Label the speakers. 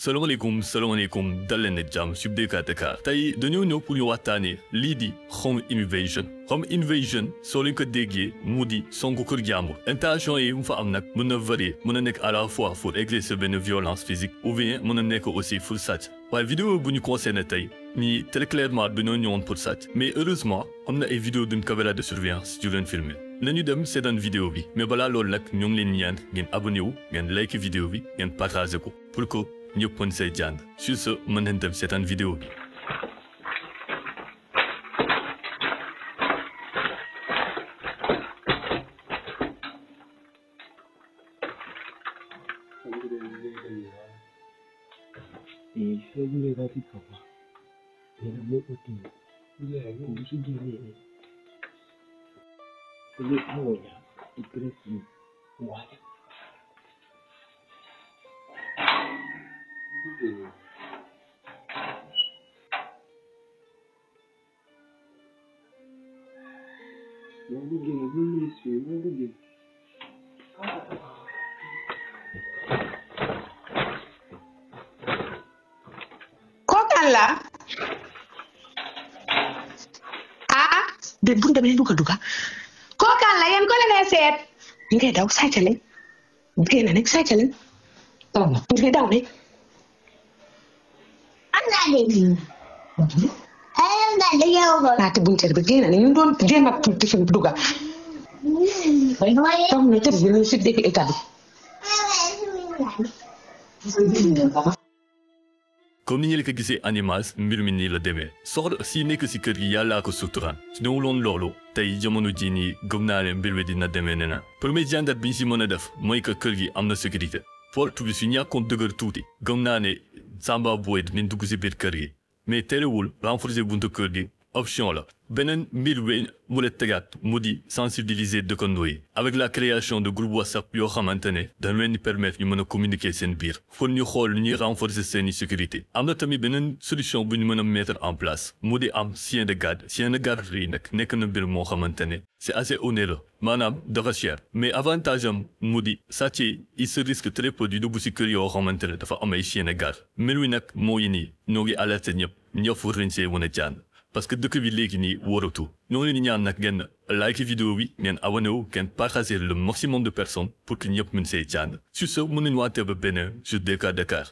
Speaker 1: salaamaaleykum dal leen ak jàmm sur DK Dakar tey dañoo ñëw pour ñu waxtaanee lii di home invasion home invasion soo leen ko déggee mu di songu kër jàmbur intention yi mu fa am nag mën na varier mën na nekk à la fois pour exercer benn violence physique ou bien mën na nekk aussi pour sàcc waaye vidéo bu ñu concerné tey ñii très clairement dañoo ñëwoon pour sàcc mais heureusement am na ay vidéo d'une caméra de surveillance yu leen filmer nañu dem seetaan vidéo bi mais balaa loolu nag ñoo ngi leen ñaan ngeen abonné wu ngeen like vidéo bi ngeen partagé ko pour que ñëpp mën say jàng sur ce mën nañ dem seetaan vidéo bi.
Speaker 2: Kokan la de bu demee duga kokan la yéen ko leen seet ngay daw sàccale génn nag sàccale ngay daw ne am naa leen ayam da yow ko laata bunte bi génn ne ñu doon jéem a ci duga tam ne tëdd ñu ci dëkk état bi
Speaker 1: comme ni ñu ko gisee en image mbir mi nii la demee soxna si nekk si kër gi yàllaa ko suturaan su newuloon loolu tey jamono jii nii gëm naa ne mbir mi dina demee ne na premier jàngat bi ñu si mën a def mooy que kër gi am na sécurité porte bi su ñàkkoon dëgër tuuti gëm naa ne Samba Boy dinañ dugg si biir kër gi mais terewul renforcer buntu kër gi option la beneen mbir bi mu la tegaat mu di sensibiliser dëkkandoo yi avec la création de groupe WhatsApp yoo xamante ne dañ leen di permettre ñu mën a communiquer seen biir pour ñu xool lu ñuy renforcer seeni sécurité am na tamit beneen solution bu ñu mën a mettre en place mu di am chien de garde yi nag nekk na mbir moo xamante ne c'est assez onéreux maanaam dafa cher mais avantage am mu di sàcc il se risque très peu di dugg si kër yoo xamante ne dafa am ay chien de garde mbir wi nag moo yi nii ñoo ngi alerter ñëpp war nañ see mën a jàng parce que dëkk bi léegi nii wóoratu ñoo leen di ñaan nag ngeen like vidéo bi ngeen abonné wu ngeen partager le maximum de personnes pour que ñëpp mën see jàng sur ce mën nañu waatee ba beneen sur DK Dakar.